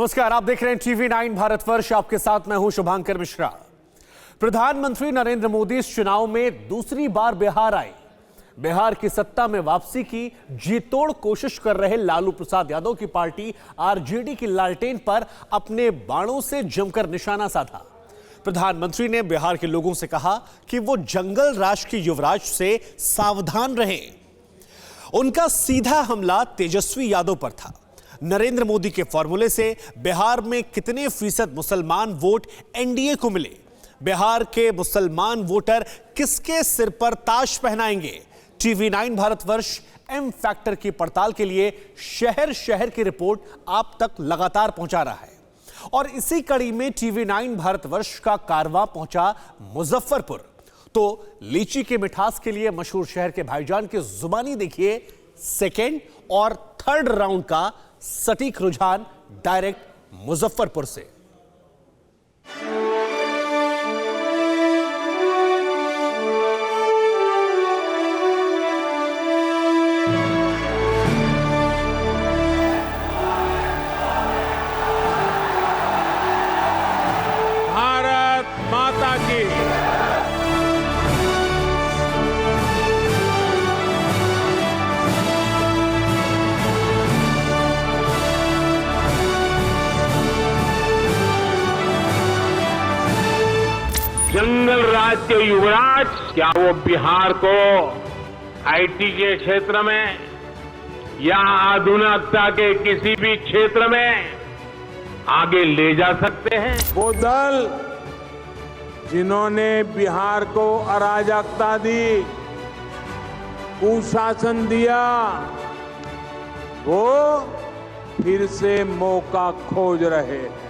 नमस्कार, आप देख रहे हैं TV9 भारतवर्ष। आपके साथ मैं हूं शुभांकर मिश्रा। प्रधानमंत्री नरेंद्र मोदी इस चुनाव में दूसरी बार बिहार आए। बिहार की सत्ता में वापसी की जीतोड़ कोशिश कर रहे लालू प्रसाद यादव की पार्टी आरजेडी की लालटेन पर अपने बाणों से जमकर निशाना साधा। प्रधानमंत्री ने बिहार के लोगों से कहा कि वो जंगल राज के युवराज से सावधान रहें। उनका सीधा हमला तेजस्वी यादव पर था। नरेंद्र मोदी के फॉर्मूले से बिहार में कितने फीसद मुसलमान वोट एनडीए को मिले, बिहार के मुसलमान वोटर किसके सिर पर ताज पहनाएंगे, TV9 भारतवर्ष एम फैक्टर की पड़ताल के लिए शहर शहर की रिपोर्ट आप तक लगातार पहुंचा रहा है। और इसी कड़ी में TV9 भारतवर्ष का कारवां पहुंचा मुजफ्फरपुर। तो लीची के मिठास के लिए मशहूर शहर के भाईजान की जुबानी देखिए सेकेंड और थर्ड राउंड का सटीक रुझान डायरेक्ट मुजफ्फरपुर से। भारत माता की। जंगल राज के युवराज क्या वो बिहार को आईटी के क्षेत्र में या आधुनिकता के किसी भी क्षेत्र में आगे ले जा सकते हैं? वो दल जिन्होंने बिहार को अराजकता दी, कुशासन दिया, वो फिर से मौका खोज रहे हैं।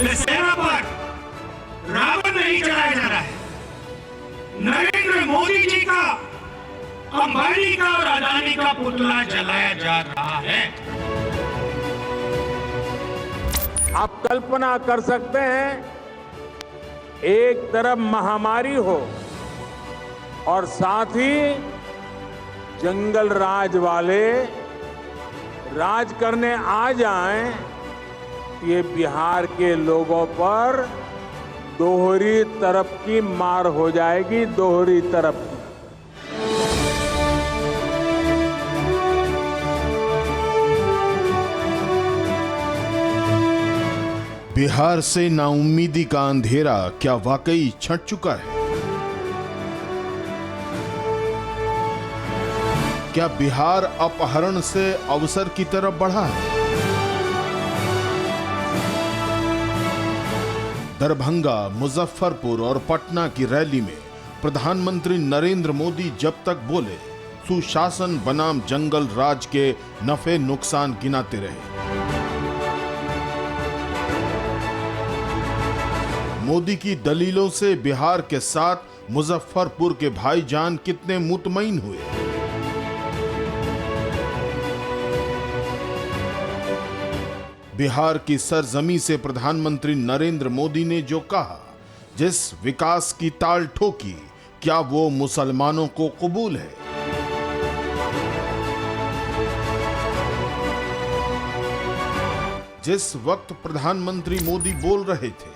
सेना पर रावण नहीं चलाया जा रहा है। नरेंद्र मोदी जी का, अंबानी का और अदानी का पुतला जलाया जा रहा है। आप कल्पना कर सकते हैं, एक तरफ महामारी हो और साथ ही जंगल राज वाले राज करने आ जाएं, ये बिहार के लोगों पर दोहरी तरफ की मार हो जाएगी, दोहरी तरफ की। बिहार से नाउम्मीदी का अंधेरा क्या वाकई छंट चुका है? क्या बिहार अपहरण से अवसर की तरफ बढ़ा है? दरभंगा, मुजफ्फरपुर और पटना की रैली में प्रधानमंत्री नरेंद्र मोदी जब तक बोले, सुशासन बनाम जंगल राज के नफे नुकसान गिनाते रहे। मोदी की दलीलों से बिहार के साथ मुजफ्फरपुर के भाईजान कितने मुतमईन हुए। बिहार की सरजमी से प्रधानमंत्री नरेंद्र मोदी ने जो कहा, जिस विकास की ताल ठोकी, क्या वो मुसलमानों को कबूल है? जिस वक्त प्रधानमंत्री मोदी बोल रहे थे,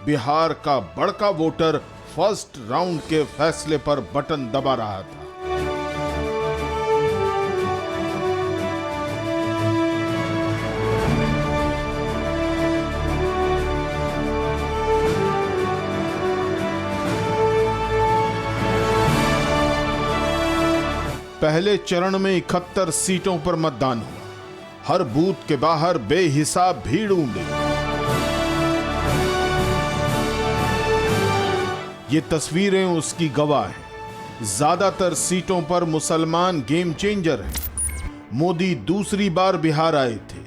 बिहार का बड़का वोटर फर्स्ट राउंड के फैसले पर बटन दबा रहा था। पहले चरण में 71 सीटों पर मतदान हुआ। हर बूथ के बाहर बेहिसाब भीड़ उमड़ी। ये तस्वीरें उसकी गवाह हैं। ज्यादातर सीटों पर मुसलमान गेम चेंजर हैं। मोदी दूसरी बार बिहार आए थे।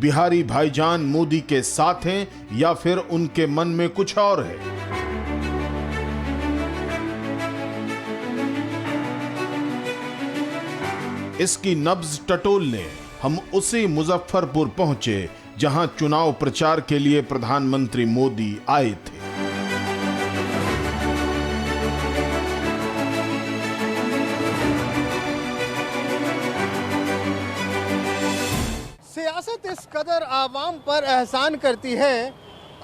बिहारी भाईजान मोदी के साथ हैं या फिर उनके मन में कुछ और है? इसकी नब्ज टटोलने हम उसी मुजफ्फरपुर पहुंचे जहां चुनाव प्रचार के लिए प्रधानमंत्री मोदी आए थे। किस कदर आवाम पर एहसान करती है,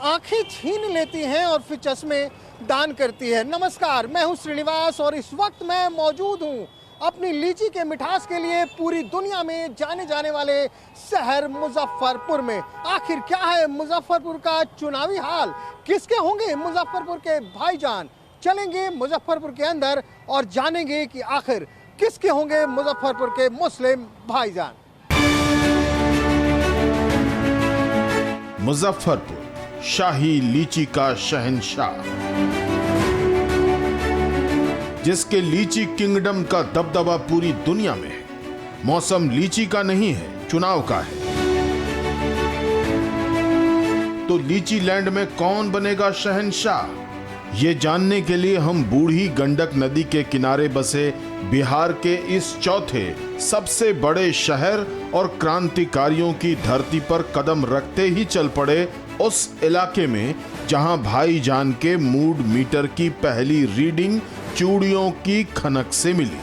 आंखें छीन लेती हैं और फिर चश्मे दान करती है। नमस्कार, मैं हूं श्रीनिवास और इस वक्त मैं मौजूद हूं अपनी लीची के मिठास के लिए पूरी दुनिया में जाने जाने वाले शहर मुजफ्फरपुर में। आखिर क्या है मुजफ्फरपुर का चुनावी हाल, किसके होंगे मुजफ्फरपुर के भाईजान? चलेंगे मुजफ्फरपुर के अंदर और जानेंगे कि आखिर किसके होंगे मुजफ्फरपुर के मुस्लिम भाईजान। मुजफ्फरपुर शाही लीची का शहंशाह, जिसके लीची किंगडम का दबदबा पूरी दुनिया में है। मौसम लीची का नहीं है, चुनाव का है। तो लीची लैंड में कौन बनेगा शहंशाह? ये जानने के लिए हम बूढ़ी गंडक नदी के किनारे बसे बिहार के इस चौथे सबसे बड़े शहर और क्रांतिकारियों की धरती पर कदम रखते ही चल पड़े उस इलाके में जहां भाईजान के मूड मीटर की पहली रीडिंग चूड़ियों की खनक से मिली।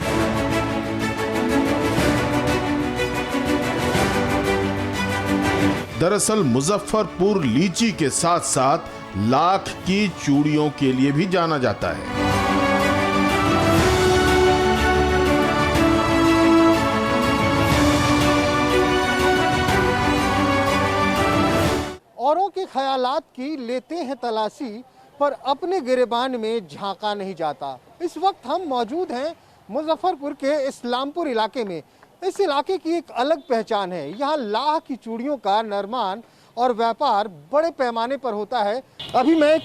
दरअसल मुजफ्फरपुर लीची के साथ साथ लाख की चूड़ियों के लिए भी जाना जाता है। औरों के ख्यालात की लेते हैं तलाशी, पर अपने गिरेबान में झांका नहीं जाता। इस वक्त हम मौजूद हैं मुजफ्फरपुर के इस्लामपुर इलाके में। इस इलाके की एक अलग पहचान है। यहाँ लाह की चूड़ियों का निर्माण और व्यापार बड़े पैमाने पर होता है। अभी मैं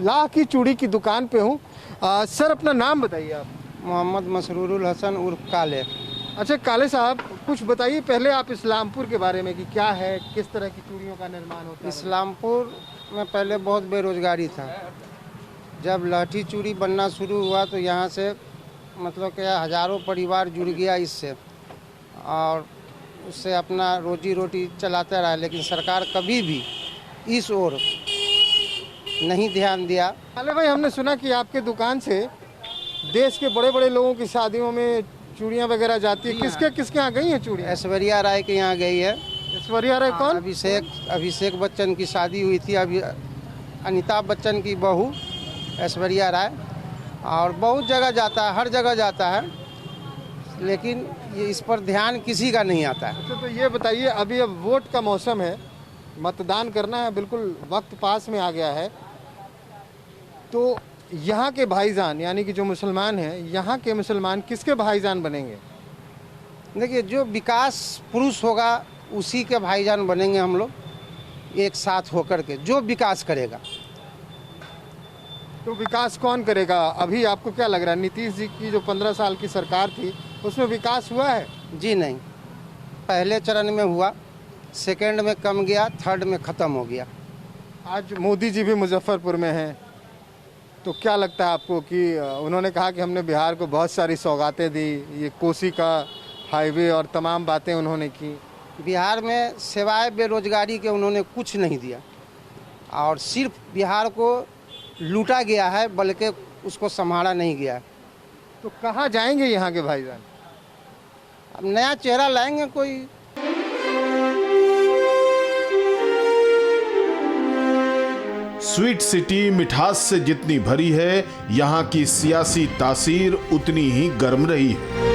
लाह की चूड़ी की दुकान पे हूँ। सर, अपना नाम बताइए आप। मोहम्मद मसरूरुल हसन उर्फ काले। अच्छा काले साहब, कुछ बताइए पहले आप इस्लामपुर के बारे में कि क्या है, किस तरह की चूड़ियों का निर्माण होता है। इस्लामपुर में पहले बहुत बेरोजगारी था। जब लाठी चूड़ी बनना शुरू हुआ तो यहाँ से मतलब क्या हजारों परिवार जुड़ गया इससे, और उससे अपना रोजी रोटी चलाता रहा। लेकिन सरकार कभी भी इस ओर नहीं ध्यान दिया। काले भाई, हमने सुना कि आपके दुकान से देश के बड़े बड़े लोगों की शादियों में चूड़ियाँ वगैरह जाती है। किसके यहाँ गई हैं चूड़ियाँ? ऐश्वर्या राय के यहाँ गई है। ऐश्वर्या राय कौन? अभिषेक बच्चन की शादी हुई थी। अभी अमिताभ बच्चन की बहू ऐश्वर्या राय। और बहुत जगह जाता है, हर जगह जाता है, लेकिन ये इस पर ध्यान किसी का नहीं आता है। अच्छा, तो ये बताइए, अभी अब वोट का मौसम है, मतदान करना है, बिल्कुल वक्त पास में आ गया है, तो यहाँ के भाईजान यानी कि जो मुसलमान हैं, यहाँ के मुसलमान किसके भाईजान बनेंगे? देखिए, जो विकास पुरुष होगा उसी के भाईजान बनेंगे हम लोग, एक साथ होकर के। जो विकास करेगा। तो विकास कौन करेगा? अभी आपको क्या लग रहा है, नीतीश जी की जो 15 साल की सरकार थी उसमें विकास हुआ है? जी नहीं, पहले चरण में हुआ, सेकंड में कम गया, थर्ड में ख़त्म हो गया। आज मोदी जी भी मुजफ्फरपुर में हैं, तो क्या लगता है आपको कि उन्होंने कहा कि हमने बिहार को बहुत सारी सौगातें दी, ये कोसी का हाईवे और तमाम बातें उन्होंने की। बिहार में सिवाय बेरोजगारी के उन्होंने कुछ नहीं दिया, और सिर्फ बिहार को लूटा गया है, बल्कि उसको संभाला नहीं गया। तो कहाँ जाएंगे यहाँ के भाईजान? अब नया चेहरा लाएंगे कोई। स्वीट सिटी मिठास से जितनी भरी है, यहाँ की सियासी तासीर उतनी ही गर्म रही है।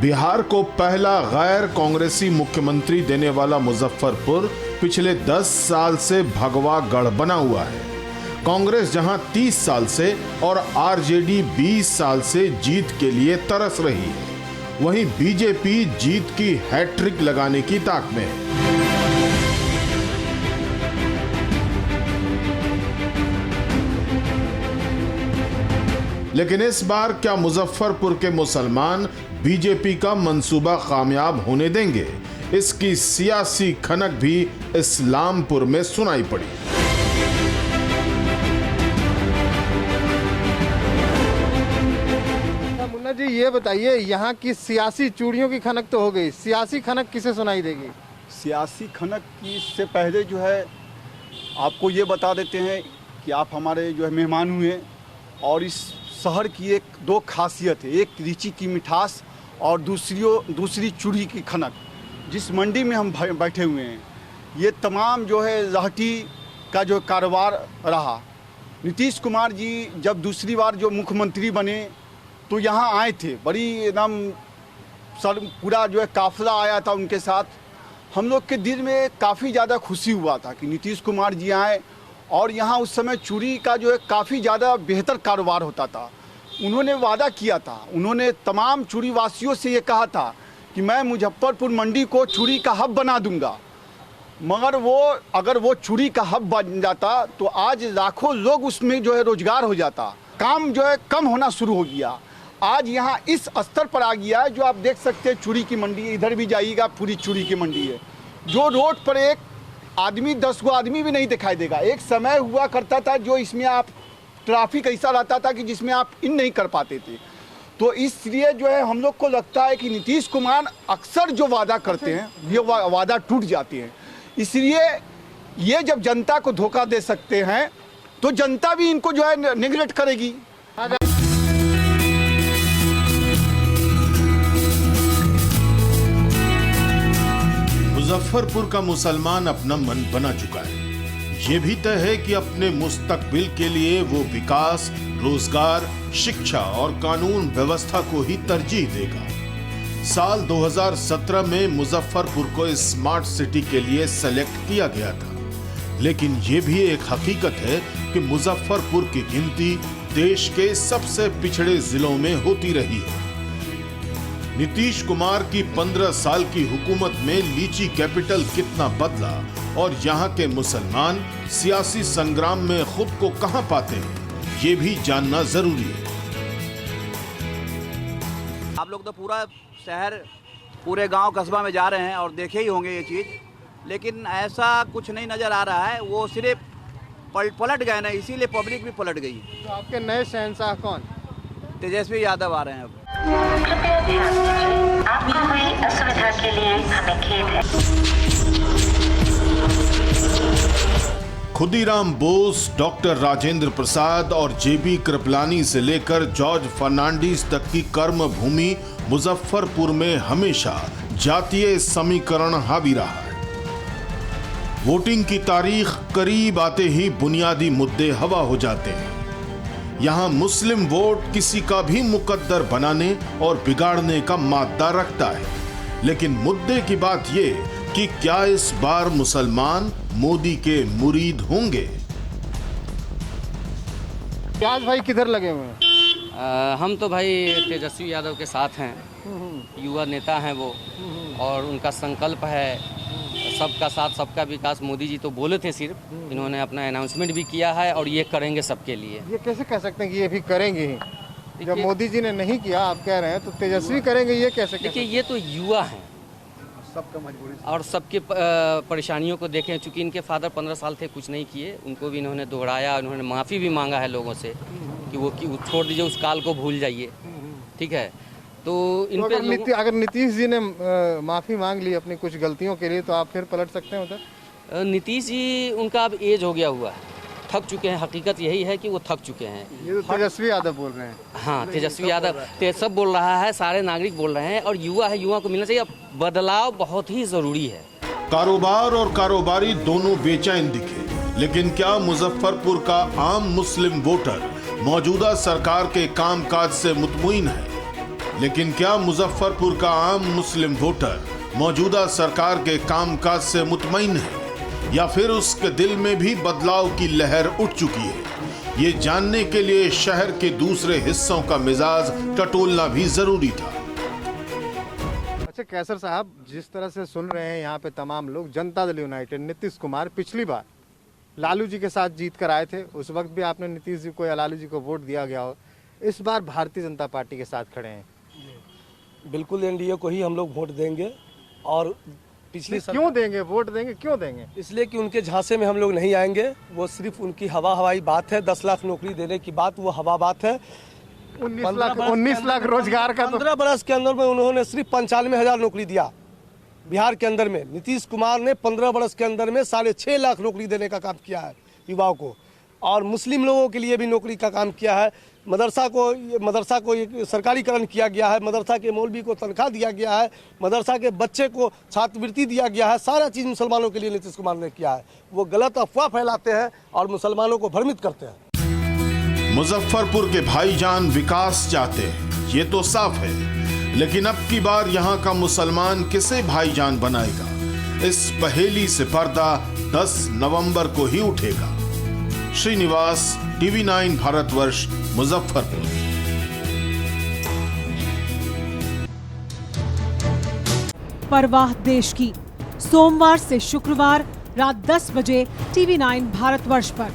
बिहार को पहला गैर कांग्रेसी मुख्यमंत्री देने वाला मुजफ्फरपुर पिछले 10 साल से भगवा गढ़ बना हुआ है। कांग्रेस जहां 30 साल से और आरजेडी 20 साल से जीत के लिए तरस रही है, वहीं बीजेपी जीत की हैट्रिक लगाने की ताक में है। लेकिन इस बार क्या मुजफ्फरपुर के मुसलमान बीजेपी का मंसूबा कामयाब होने देंगे? इसकी सियासी खनक भी इस्लामपुर में सुनाई पड़ी। मुन्ना जी, ये बताइए, यहाँ की सियासी चूड़ियों की खनक तो हो गई, सियासी खनक किसे सुनाई देगी? सियासी खनक की से पहले जो है आपको ये बता देते हैं कि आप हमारे जो है मेहमान हुए, और इस शहर की एक दो खासियत है, एक लीची की मिठास और दूसरी चूड़ी की खनक, जिस मंडी में हम बैठे हुए हैं, ये तमाम जो है राहटी का जो कारोबार रहा। नीतीश कुमार जी जब दूसरी बार जो मुख्यमंत्री बने तो यहाँ आए थे, बड़ी एकदम पूरा जो है काफिला आया था उनके साथ। हम लोग के दिल में काफ़ी ज़्यादा खुशी हुआ था कि नीतीश कुमार जी आए, और यहाँ उस समय चूड़ी का जो है काफ़ी ज़्यादा बेहतर कारोबार होता था। उन्होंने वादा किया था, उन्होंने तमाम चूड़ी वासियों से ये कहा था कि मैं मुजफ्फरपुर मंडी को चूड़ी का हब बना दूंगा। मगर अगर वो चूड़ी का हब बन जाता तो आज लाखों लोग उसमें जो है रोजगार हो जाता, काम जो है कम होना शुरू हो गया। आज यहाँ इस स्तर पर आ गया है, जो आप देख सकते हैं चूड़ी की मंडी, इधर भी जाइएगा पूरी चूड़ी की मंडी है, जो रोड पर एक आदमी 10 गो आदमी भी नहीं दिखाई देगा। एक समय हुआ करता था जो इसमें आप ट्रैफिक ऐसा रहता था कि जिसमें आप इन नहीं कर पाते थे। तो इसलिए जो है हम लोग को लगता है कि नीतीश कुमार अक्सर जो वादा करते हैं ये वादा टूट जाते हैं। इसलिए ये जब जनता को धोखा दे सकते हैं तो जनता भी इनको जो है निगलेक्ट करेगी। मुजफ्फरपुर का मुसलमान अपना मन बना चुका है। ये भी तय है कि अपने मुस्तकबिल के लिए वो विकास, रोजगार, शिक्षा और कानून व्यवस्था को ही तरजीह देगा। साल 2017 में मुजफ्फरपुर को स्मार्ट सिटी के लिए सेलेक्ट किया गया था, लेकिन ये भी एक हकीकत है कि मुजफ्फरपुर की गिनती देश के सबसे पिछड़े जिलों में होती रही है। नीतीश कुमार की 15 साल की हुकूमत में लीची कैपिटल कितना बदला और यहाँ के मुसलमान सियासी संग्राम में खुद को कहां पाते हैं, ये भी जानना जरूरी है। आप लोग तो पूरा शहर, पूरे गांव कस्बा में जा रहे हैं और देखे ही होंगे ये चीज़, लेकिन ऐसा कुछ नहीं नज़र आ रहा है। वो सिर्फ पलट गए ना, इसीलिए पब्लिक भी पलट गई। तो आपके नए शहंशाह कौन? तेजस्वी यादव आ रहे हैं अब। कृपया ध्यान दीजिए, आपको हुई असुविधा के लिए हमें खेद है। खुदीराम बोस, डॉक्टर राजेंद्र प्रसाद और जेबी कृपलानी से लेकर जॉर्ज फर्नांडिस तक की कर्म भूमि मुजफ्फरपुर में हमेशा जातीय समीकरण हावी रहा है। वोटिंग की तारीख करीब आते ही बुनियादी मुद्दे हवा हो जाते हैं। यहाँ मुस्लिम वोट किसी का भी मुकद्दर बनाने और बिगाड़ने का मादा रखता है, लेकिन मुद्दे की बात ये कि क्या इस बार मुसलमान मोदी के मुरीद होंगे? प्याज भाई किधर लगे हुए हैं? हम तो भाई तेजस्वी यादव के साथ हैं, युवा नेता हैं वो, और उनका संकल्प है सबका साथ सबका विकास। मोदी जी तो बोले थे, सिर्फ इन्होंने अपना अनाउंसमेंट भी किया है और ये करेंगे सबके लिए। ये कैसे कह सकते हैं कि ये भी करेंगे ही? जब मोदी जी ने नहीं किया आप कह रहे हैं, तो तेजस्वी करेंगे, ये कैसे? देखिए, ये तो युवा हैं, सबका मजबूरी और सबके परेशानियों को देखें। चूंकि इनके फादर 15 साल थे, कुछ नहीं किए, उनको भी इन्होंने दोहराया, उन्होंने माफ़ी भी मांगा है लोगों से कि वो छोड़ दीजिए, उस काल को भूल जाइए, ठीक है। तो इन पे अगर नीतीश जी ने माफ़ी मांग ली अपनी कुछ गलतियों के लिए, तो आप फिर पलट सकते हैं उधर? नीतीश जी, उनका अब एज हो गया हुआ है, थक चुके हैं। हकीकत यही है कि वो थक चुके हैं। ये तो तेजस्वी यादव बोल रहे हैं। हाँ, तेजस्वी यादव सब बोल रहा है, सारे नागरिक बोल रहे हैं, और युवा है, युवा को मिलना चाहिए। बदलाव बहुत ही जरूरी है। कारोबार और कारोबारी दोनों बेचैन दिखे, लेकिन क्या मुजफ्फरपुर का आम मुस्लिम वोटर मौजूदा सरकार के कामकाज से मुतमईन है? लेकिन क्या मुजफ्फरपुर का आम मुस्लिम वोटर मौजूदा सरकार के कामकाज से मुतमईन है, या फिर उसके दिल में भी बदलाव की लहर उठ चुकी है? ये जानने के लिए शहर के दूसरे हिस्सों का मिजाज टटोलना भी जरूरी था। अच्छा कैसर साहब, जिस तरह से सुन रहे हैं यहाँ पे तमाम लोग, जनता दल यूनाइटेड, नीतीश कुमार पिछली बार लालू जी के साथ जीत कर आए थे, उस वक्त भी आपने नीतीश जी को या लालू जी को वोट दिया गया हो। इस बार भारतीय जनता पार्टी के साथ खड़े हैं। बिल्कुल एनडीए को ही हम लोग वोट देंगे। और पिछली क्यों देंगे वोट देंगे, क्यों देंगे? इसलिए कि उनके झांसे में हम लोग नहीं आएंगे। वो सिर्फ उनकी हवाई बात है। 10 लाख नौकरी देने की बात वो हवा बात है। 19 लाख रोजगार का 15 बरस के अंदर में उन्होंने सिर्फ 95,000 नौकरी दिया बिहार के अंदर में। नीतीश कुमार ने 15 बरस के अंदर में 6.5 लाख नौकरी देने का काम किया है युवाओं को, और मुस्लिम लोगों के लिए भी नौकरी का काम किया है। मदरसा को एक सरकारीकरण किया गया है, मदरसा के मौलवी को तनख्वाह दिया गया है, मदरसा के बच्चे को छात्रवृत्ति दिया गया है। सारा चीज़ मुसलमानों के लिए नीतीश कुमार ने किया है। वो गलत अफवाह फैलाते हैं और मुसलमानों को भ्रमित करते हैं। मुजफ्फरपुर के भाईजान विकास चाहते हैं, ये तो साफ है, लेकिन अब की बार यहाँ का मुसलमान किसे भाईजान बनाएगा, इस पहेली से पर्दा 10 नवंबर को ही उठेगा। श्रीनिवास, TV9 भारतवर्ष, मुजफ्फरपुर। परवाह देश की, सोमवार से शुक्रवार रात 10 बजे TV9 भारतवर्ष पर।